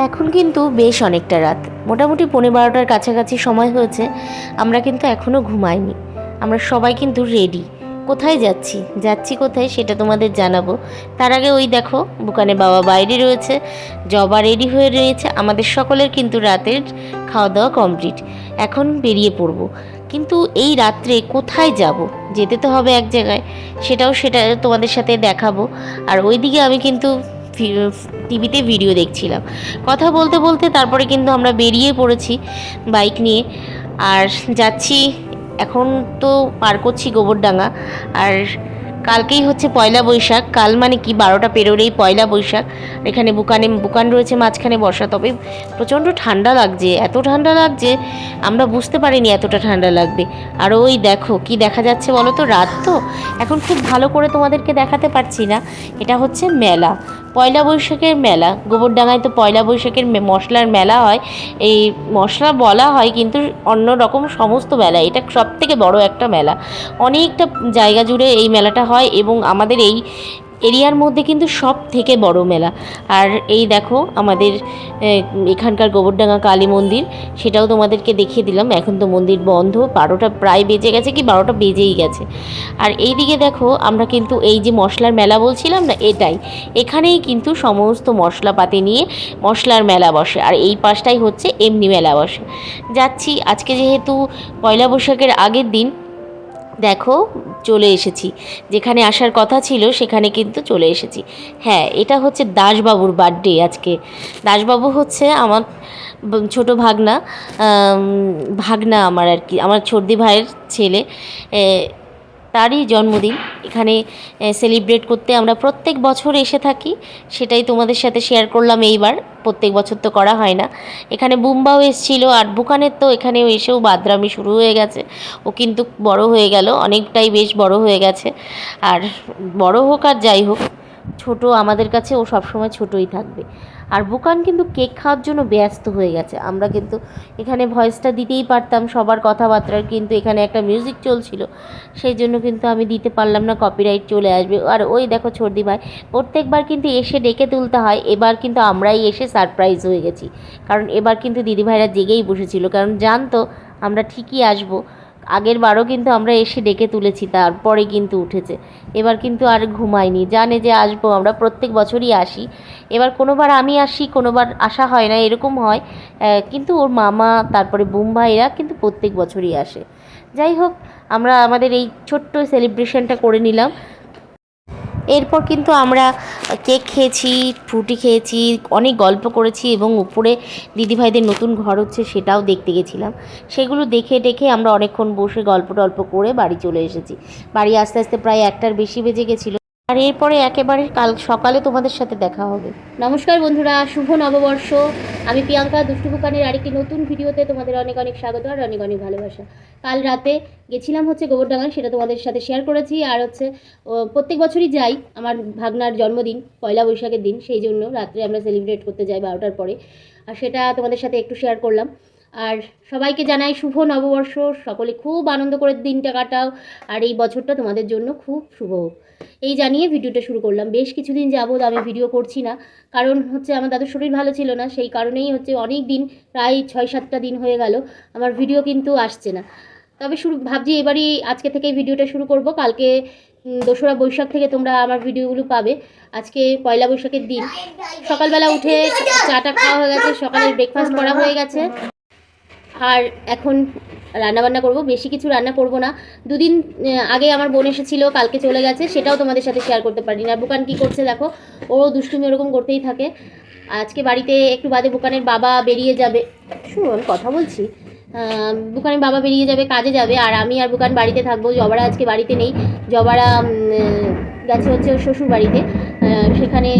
এখন কিন্তু বেশ অনেকটা রাত, মোটামুটি 11:30টার কাছাকাছি সময় হয়েছে। আমরা কিন্তু এখনও ঘুমাইনি, আমরা সবাই কিন্তু রেডি। কোথায় যাচ্ছি যাচ্ছি কোথায় সেটা তোমাদের জানাবো। তার আগে ওই দেখো বুকানে বাবা বাইরে রয়েছে, জবা রেডি হয়ে রয়েছে। আমাদের সকলের কিন্তু রাতের খাওয়া দাওয়া কমপ্লিট, এখন বেরিয়ে পড়ব। কিন্তু এই রাত্রে কোথায় যাব, যেতে তো হবে এক জায়গায়, সেটা তোমাদের সাথে দেখাবো। আর ওইদিকে আমি কিন্তু টিভিতে ভিডিও দেখছিলাম, কথা বলতে বলতে তারপরে কিন্তু আমরা বেরিয়ে পড়েছি বাইক নিয়ে। আর যাচ্ছি, এখন তো পার করছি গোবরডাঙ্গা। আর কালকেই হচ্ছে পয়লা বৈশাখ, কাল মানে কি 12টা পেরোলেই পয়লা বৈশাখ। এখানে বুকান রয়েছে মাঝখানে বসা। তবে প্রচণ্ড ঠান্ডা লাগছে, এত ঠান্ডা লাগছে আমরা বুঝতে পারিনি এতটা ঠান্ডা লাগবে। আর ওই দেখো কি দেখা যাচ্ছে বলো তো, রাত তো এখন খুব ভালো করে তোমাদেরকে দেখাতে পারছি না। এটা হচ্ছে মেলা, পয়লা বৈশাখের মেলা। গোবরডাঙ্গায় তো পয়লা বৈশাখের মশলার মেলা হয়। এই মশলা বলা হয় কিন্তু অন্য রকম সমস্ত মেলা, এটা সব থেকে বড় একটা মেলা। অনেকটা জায়গা জুড়ে এই মেলাটা হয় এবং আমাদের এই এরিয়ার মধ্যে কিন্তু সব থেকে বড় মেলা। আর এই দেখো আমাদের এখানকার গোবরডাঙ্গা কালী মন্দির, সেটাও তোমাদেরকে দেখিয়ে দিলাম। এখন তো মন্দির বন্ধ, 12টা প্রায় বেজে গেছে, কি 12টা বেজেই গেছে। আর এই দিকে দেখো আমরা কিন্তু এই যে মশলার মেলা বলছিলাম না, এখানেই কিন্তু সমস্ত মশলাপাতি নিয়ে মশলার মেলা বসে। আর এই পাশটাই হচ্ছে এমনি মেলা বসে। যাচ্ছি আজকে যেহেতু পয়লা বৈশাখের আগের দিন, দেখো চলে এসেছি, যেখানে আসার কথা ছিল সেখানে কিন্তু চলে এসেছি। হ্যাঁ, এটা হচ্ছে দাসবাবুর বার্থডে আজকে। দাসবাবু হচ্ছে আমার ছোট ভাগনা, ভাগনা আমার আর কি, আমার ছোটদি ভাইয়ের ছেলে। তারই জন্মদিন এখানে সেলিব্রেট করতে আমরা প্রত্যেক বছর এসে থাকি। সেটাই তোমাদের সাথে শেয়ার করলাম এইবার, প্রত্যেক বছর তো করা হয় না। এখানে বুম্বাও এসেছিল, আর বুকানের তো এখানেও এসেও বাদরামি শুরু হয়ে গেছে। ও কিন্তু বড় হয়ে গেল, অনেকটাই বেশ বড় হয়ে গেছে। আর বড় হোক আর যাই হোক, ছোট আমাদের কাছে ও সবসময় ছোটই থাকবে। আর বুকান কিন্তু কেক খাওয়ার জন্য ব্যস্ত হয়ে গেছে। আমরা কিন্তু এখানে ভয়েসটা দিতেই পারতাম সবার কথাবার্তার, কিন্তু এখানে একটা মিউজিক চলছিল, সেই জন্য কিন্তু আমি দিতে পারলাম না, কপিরাইট চলে আসবে। আর ওই দেখো ছোটদি ভাই, প্রত্যেকবার কিন্তু এসে ডেকে তুলতে হয়, এবার কিন্তু আমরাই এসে সারপ্রাইজ হয়ে গেছি। কারণ এবার কিন্তু দিদিভাইরা জেগেই বসেছিল, কারণ জানতো আমরা ঠিকই আসবো। আগের বারও কিন্তু আমরা এসে ডেকে তুলেছি, তারপরে কিন্তু উঠেছে। এবার কিন্তু আর ঘুমায়নি, জানে যে আসবো, আমরা প্রত্যেক বছরই আসি। এবার কোনোবার আমি আসি, কোনোবার আসা হয় না, এরকম হয়। কিন্তু ওর মামা তারপরে বুম্বা এরা কিন্তু প্রত্যেক বছরই আসে। যাই হোক, আমরা আমাদের এই ছোট্ট সেলিব্রেশনটা করে নিলাম। এরপর কিন্তু আমরা কেক খেয়েছি, ফ্রুটি খেয়েছি, অনেক গল্প করেছি এবং উপরে দিদিভাইদের নতুন ঘর হচ্ছে সেটাও দেখতে গেছিলাম। সেগুলো দেখে টেখে আমরা অনেকক্ষণ বসে গল্প টল্প করে বাড়ি চলে এসেছি। বাড়ি আস্তে আস্তে প্রায় 1টার বেশি বেজে গেছিলো। আর এরপরে একেবারে কাল সকালে তোমাদের সাথে দেখা হবে। নমস্কার বন্ধুরা, শুভ নববর্ষ। আমি প্রিয়াঙ্কা, দুষ্টু বুকানের আরেকটি নতুন ভিডিওতে তোমাদের অনেক অনেক স্বাগত আর অনেক অনেক ভালোবাসা। কাল রাতে গেছিলাম হচ্ছে গোবরডাঙ্গায়, সেটা তোমাদের সাথে শেয়ার করেছি। আর হচ্ছে প্রত্যেক বছরই যাই, আমার ভাগনার জন্মদিন পয়লা বৈশাখের দিন, সেই জন্য রাত্রে আমরা সেলিব্রেট করতে যাই 12টার পরে। আর সেটা তোমাদের সাথে একটু শেয়ার করলাম। আর সবাইকে জানাই শুভ নববর্ষ, সকলে খুব আনন্দ করে দিনটা কাটাও, আর এই বছরটা তোমাদের জন্য খুব শুভ হোক, এই জানিয়ে ভিডিওটা শুরু করলাম। বেশ কিছুদিন যাবৎ আমি ভিডিও করছি না, কারণ হচ্ছে আমার দাদুর শরীর ভালো ছিল না, সেই কারণেই হচ্ছে অনেক দিন, প্রায় 6-7টা দিন হয়ে গেল আমার ভিডিও কিন্তু আসছে না। তবে ভাবছি এবারই আজকে থেকেই ভিডিওটা শুরু করব। কালকে 2রা বৈশাখ থেকে তোমরা আমার ভিডিওগুলো পাবে। আজকে পয়লা বৈশাখের দিন, সকালবেলা উঠে চাটা খাওয়া হয়ে গেছে, সকালের ব্রেকফাস্ট করা হয়ে গেছে। আর এখন রান্নাবান্না করব, বেশি কিছু রান্না করব না। 2 দিন আগে আমার বোন এসেছিল, কালকে চলে গেছে, সেটাও তোমাদের সাথে শেয়ার করতে পারি না। বুকান কী করছে দেখো, ও দুষ্টুমি ওরকম করতেই থাকে। আজকে বাড়িতে একটু বাদে বুকানের বাবা বেরিয়ে যাবে, শুনুন কথা বলছি, বুকানের বাবা বেরিয়ে যাবে, কাজে যাবে, আর আমি আর বুকান বাড়িতে থাকবো। জবারা আজকে বাড়িতে নেই, জবারা গেছে হচ্ছে ওর শ্বশুর বাড়িতে, সেখানে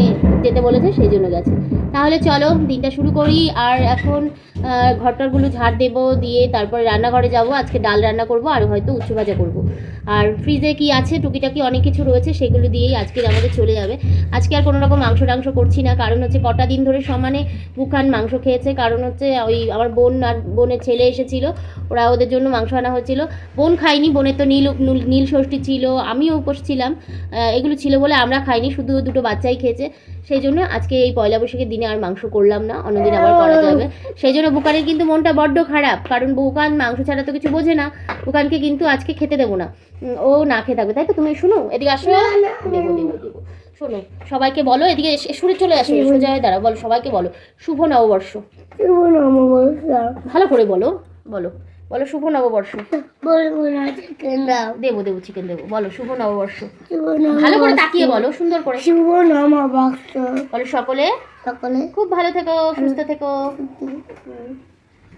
যেতে বলেছে, সেই জন্য গেছে। তাহলে চলো দিনটা শুরু করি। আর এখন ঘরটারগুলো ঝাড় দেবো, দিয়ে তারপরে রান্নাঘরে যাব। আজকে ডাল রান্না করব আর হয়তো উচ্চ ভাজা করব। আর ফ্রিজে কি আছে টুকিটাকি অনেক কিছু রয়েছে, সেগুলো দিয়েই আজকে আমাদের চলে যাবে। আজকে আর কোনো রকম মাংস টাংস করছি না, কারণ হচ্ছে কটা দিন ধরে সমানে বুকান মাংস খেয়েছে। কারণ হচ্ছে ওই আমার বোন আর বোনের ছেলে এসেছিলো, ওরা ওদের জন্য মাংস আনা হয়েছিল। বোন খাইনি, বোনের তো নীল ষষ্ঠী ছিল, আমিও উপোস ছিলাম, এগুলো ছিল বলে আমরা খাইনি, শুধু 2 দুটো বাচ্চাই খেয়েছে, সেই জন্য আজকে এই পয়লা বৈশাখের দিনে আর মাংস করলাম না, অন্যদিন আবার করা যাবে। সেই জন্য বুকানের কিন্তু মনটা বড্ড খারাপ, কারণ বুকান মাংস ছাড়া তো কিছু বোঝে না। বুকানকে কিন্তু আজকে খেতে দেবো না, ও না খেয়ে থাকবে, তাই তো? তুমি শুনো, এদিকে আসো, দেবো দেবো দেবো। শোনো, সবাইকে বলো, এদিকে সুরে চলে আসো, সোজা হয়ে দাঁড়াও, বলো সবাইকে, বলো শুভ নববর্ষ। শুভ নববর্ষ। ভালো করে বলো, বলো বলো শুভ নববর্ষ। বলবো না, চিকেন দাও। দেবো দেবো, চিকেন দেবো, বলো শুভ নববর্ষ। শুভ ভালো করে নববর্ষ। তাকিয়ে বলো, সুন্দর করে শুভ নববর্ষ। বলো। সকলে সকলে খুব ভালো থেকো, সুস্থ থেকো।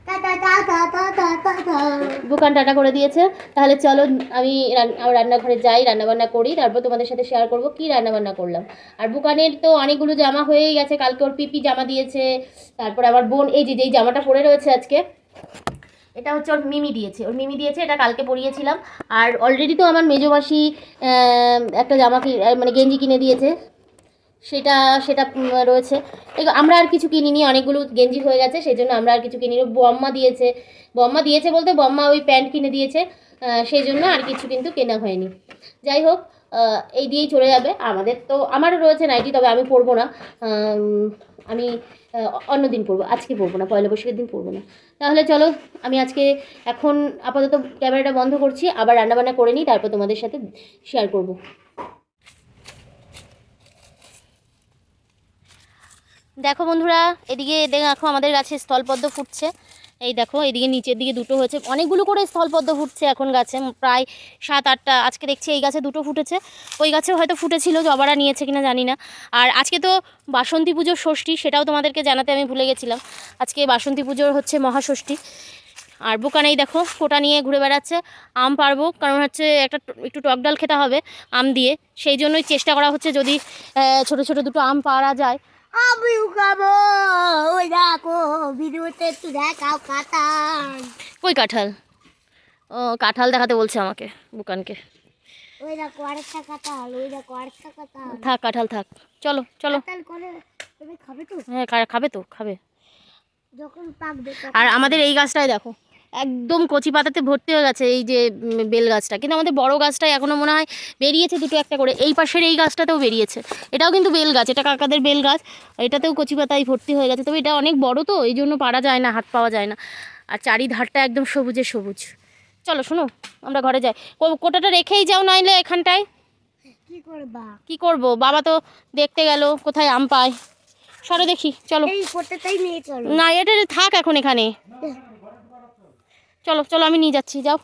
Tata tata tata tata. বুকান টাটা করে দিয়েছে। তাহলে চলো আমি রান্নাঘরে যাই, রান্নাবান্না করি, তারপর তোমাদের সাথে শেয়ার করব কি রান্নাবান্না করলাম। আর বুকানের তো অনেকগুলো জামা হয়েই গেছে, কালকে ওর পিপি জামা দিয়েছে, তারপর আমার বোন এই যে যেই জামাটা পরে রয়েছে আজকে, এটা হচ্ছে ওর মিমি দিয়েছে, ওর মিমি দিয়েছে, এটা কালকে পরিয়েছিলাম। আর অলরেডি তো আমার মেজোমাসি একটা জামা মানে গেঞ্জি কিনে দিয়েছে, সেটা সেটা রয়েছে। আমরা আর কিছু কিনিনি, অনেকগুলো গেঞ্জি হয়ে গেছে, সেই জন্য আমরা আর কিছু কিনিনি। বম্মা দিয়েছে, বম্মা দিয়েছে বলতে বম্মা ওই প্যান্ট কিনে দিয়েছে, সেই জন্য আর কিছু কিন্তু কেনা হয়নি। যাই হোক, এই দিয়েই চলে যাবে আমাদের। তো আমারও রয়েছে নাইটি, তবে আমি পরবো না, আমি অন্য দিন পরবো, আজকে পরবো না, পয়লা বৈশাখের দিন পরবো না। তাহলে চলো আমি আজকে এখন আপাতত ক্যামেরাটা বন্ধ করছি, আবার রান্নাবান্না করে নিই, তারপর তোমাদের সাথে শেয়ার করব। দেখো বন্ধুরা, এদিকে দেখো আমাদের গাছে স্থলপদ্ম ফুটছে, এই দেখো এদিকে নিচের দিকে দুটো হয়েছে, অনেকগুলো করে স্থলপদ্ম ফুটছে এখন গাছে, প্রায় 7-8টা। আজকে দেখছি এই গাছে দুটো ফুটেছে, ওই গাছেও হয়তো ফুটেছিল, জবারা নিয়েছে কিনা জানি না। আর আজকে তো বাসন্তী পুজোর ষষ্ঠী, সেটাও তোমাদেরকে জানাতে আমি ভুলে গেছিলাম। আজকে বাসন্তী পুজোর হচ্ছে মহাষষ্ঠী। আর বুকানেই দেখো কোটা নিয়ে ঘুরে বেড়াচ্ছে। আম পারবো, কারণ হচ্ছে একটু টক ডাল খেতে হবে আম দিয়ে, সেই জন্যই চেষ্টা করা হচ্ছে যদি ছোট ছোট দুটো আম পারা যায়। আমিও খাবো। ওই দেখো ভিডিওতে একটু দেখাও কাঁঠাল। কই কাঁঠাল? ও কাঁঠাল দেখাতে বলছে আমাকে, বুকানকে। ওই দেখো আরেকটা কাঁঠাল, ওই দেখো আরেকটা কাঁঠাল। থাক কাঁঠাল থাক, চলো চলো। কাঁঠাল করে তুমি খাবে তো? হ্যাঁ খাবে তো, খাবে। যখন পাকবে আর আমাদের এই গাছটায় দেখো একদম কচি পাতাতে ভর্তি হয়ে গেছে, এই যে বেল গাছটা, কিন্তু আমাদের বড় গাছটায় এখনও মনে হয় বেরিয়েছে দুটো একটা করে। এই পাশের এই গাছটাতেও বেরিয়েছে, এটাও কিন্তু বেল গাছ, এটা কাকাদের বেল গাছ, এটাতেও কচি পাতায় ভর্তি হয়ে গেছে। তবে এটা অনেক বড় তো, এই জন্য পারা যায় না, হাত পাওয়া যায় না। আর চারিধারটা একদম সবুজে সবুজ। চলো শোনো, আমরা ঘরে যাই, কোটাটা রেখেই যাও, নাইলে এখানটায় কি করবা? কি করব, বাবা তো দেখতে গেল কোথায় আম পায়। সরো দেখি, চলো। এই কোটাটাই নিয়ে চলো। না এটা থাক এখন এখানে, চলো চলো আমি নিয়ে যাচ্ছি, যাও।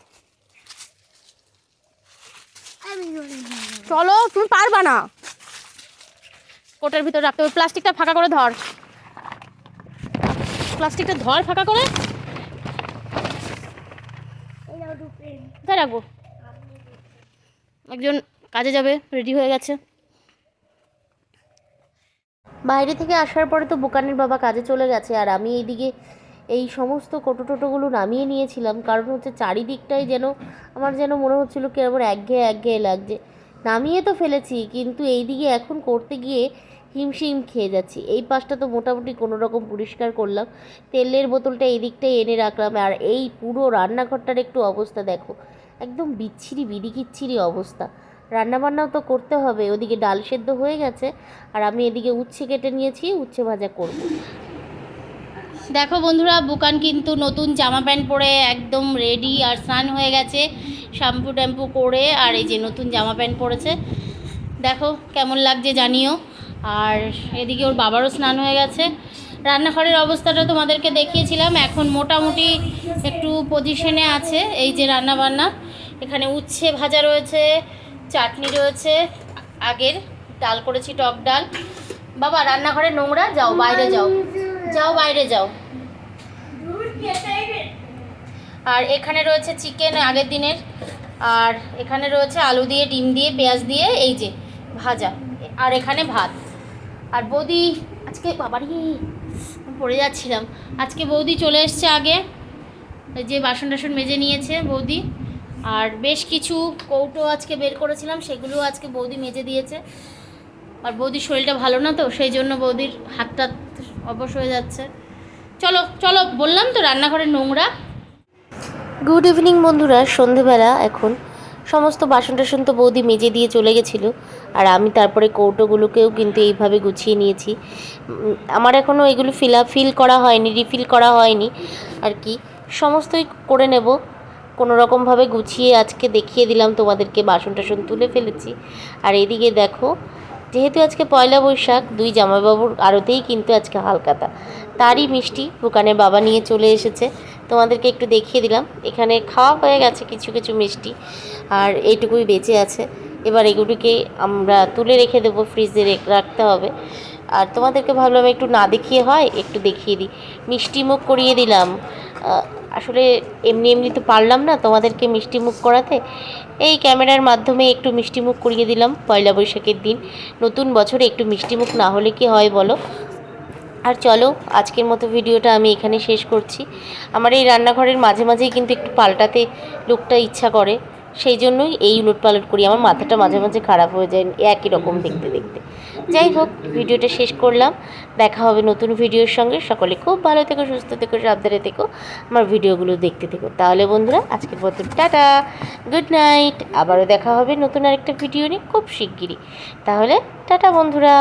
আমি ধরে নেব। চলো, তুমি পারবা না, কোটের ভিতর রাখতে হবে। প্লাস্টিকটা ফাঁকা করে ধর, প্লাস্টিকটা ধর ফাঁকা করে। এই নাও ঢুকে। কোথায় রাখবো? একজন কাজে যাবে, রেডি হয়ে গেছে। বাইরে থেকে আসার পরে তো বুকানের বাবা কাজে চলে গেছে, আর আমি এইদিকে এই সমস্ত টোটোগুলো নামিয়ে নিয়েছিলাম, কারণ হচ্ছে চারিদিকটাই যেন আমার যেন মনে হচ্ছিলো কি আমার একঘেয়ে একঘেয়ে লাগছে। নামিয়ে তো ফেলেছি, কিন্তু এইদিকে এখন করতে গিয়ে হিমশিম খেয়ে যাচ্ছি। এই পাশটা তো মোটামুটি কোনো রকম পরিষ্কার করলাম, তেলের বোতলটা এই দিকটাই এনে রাখলাম, আর এই পুরো রান্নাঘরটার একটু অবস্থা দেখো, একদম বিচ্ছিরি বিড়িকিচ্ছিরি অবস্থা। রান্নাবান্নাও তো করতে হবে, ওদিকে ডাল সেদ্ধ হয়ে গেছে, আর আমি এদিকে উচ্ছে কেটে নিয়েছি, উচ্ছে ভাজা করব। দেখো বন্ধুরা, বুকান কিন্তু নতুন জামা প্যান্ট পরে একদম রেডি, আর স্নান হয়ে গেছে শ্যাম্পু ট্যাম্পু করে, আর এই যে নতুন জামা প্যান্ট পরেছে, দেখো কেমন লাগছে জানিও। আর এদিকে ওর বাবারও স্নান হয়ে গেছে। রান্নাঘরের অবস্থাটা তোমাদেরকে দেখিয়েছিলাম, এখন মোটামুটি একটু পজিশনে আছে। এই যে রান্না বান্না, এখানে উচ্ছে ভাজা রয়েছে, চাটনি রয়েছে, আগের ডাল করেছি টক ডাল। বাবা রান্নাঘরে নোংরা, যাও বাইরে যাও, যাও বাইরে যাও। আর এখানে রয়েছে চিকেন আগের দিনের, আর এখানে রয়েছে আলু দিয়ে ডিম দিয়ে পেঁয়াজ দিয়ে এই যে ভাজা, আর এখানে ভাত। আর বৌদি আজকে বাবারই পড়ে যাচ্ছিলাম, আজকে বৌদি চলে এসছে আগে, যে বাসন টাসন মেজে নিয়েছে বৌদি। আর বেশ কিছু কৌটো আজকে বের করেছিলাম, সেগুলো আজকে বৌদি মেজে দিয়েছে। আর বৌদির শরীরটা ভালো না তো, সেই জন্য বৌদির হাতটা অবশ হয়ে যাচ্ছে। চলো চলো, বললাম তো রান্নাঘরে নোংরা। গুড ইভিনিং বন্ধুরা, সন্ধেবেলা এখন, সমস্ত বাসন টাসন তো বৌদি মেজে দিয়ে চলে গেছিলো, আর আমি তারপরে কৌটোগুলোকেও কিন্তু এইভাবে গুছিয়ে নিয়েছি। আমার এখনও এগুলো ফিল করা হয়নি, রিফিল করা হয়নি আর কি, সমস্তই করে নেব কোনো রকমভাবে গুছিয়ে। আজকে দেখিয়ে দিলাম তোমাদেরকে, বাসন টাসন তুলে ফেলেছি। আর এদিকে দেখো, যেহেতু আজকে পয়লা বৈশাখ, দুই জামাইবাবুর আড়তেই কিন্তু আজকে হালখাতা, তারই মিষ্টি দোকানের বাবা নিয়ে চলে এসেছে। তোমাদেরকে একটু দেখিয়ে দিলাম। এখানে খাওয়া হয়ে গেছে কিছু কিছু মিষ্টি, আর এইটুকুই বেঁচে আছে। এবার এগুলিকে আমরা তুলে রেখে দেবো, ফ্রিজে রাখতে হবে। আর তোমাদেরকে ভাবলাম একটু না দেখিয়ে হয়, একটু দেখিয়ে দিই। মিষ্টি মুখ করিয়ে দিলাম। আসলে এমনি এমনি তো পারলাম না তোমাদেরকে মিষ্টি মুখ করাতে, এই ক্যামেরার মাধ্যমে একটু মিষ্টি মুখ করিয়ে দিলাম। পয়লা বৈশাখের দিন, নতুন বছরে একটু মিষ্টি মুখ না হলে কি হয় বলো। আর চলো, আজকের মতো ভিডিওটা আমি এখানে শেষ করছি। আমার এই রান্নাঘরের মাঝে মাঝেই কিন্তু একটু পাল্টাতে লুকটা ইচ্ছা করে, সেই জন্যই এই উলটপালট করি। আমার মাথাটা মাঝে মাঝে খারাপ হয়ে যায় একই রকম দেখতে দেখতে। যাই হোক, ভিডিওটা শেষ করলাম। দেখা হবে নতুন ভিডিওর সঙ্গে। সকলে খুব ভালো থেকো, সুস্থ থেকো, সাবধানে থেকো, আমার ভিডিওগুলো দেখতে থেকো। তাহলে বন্ধুরা, আজকের মতো টাটা, গুড নাইট। আবারও দেখা হবে নতুন আরেকটা ভিডিও নিয়ে খুব শিগগিরই। তাহলে টাটা বন্ধুরা।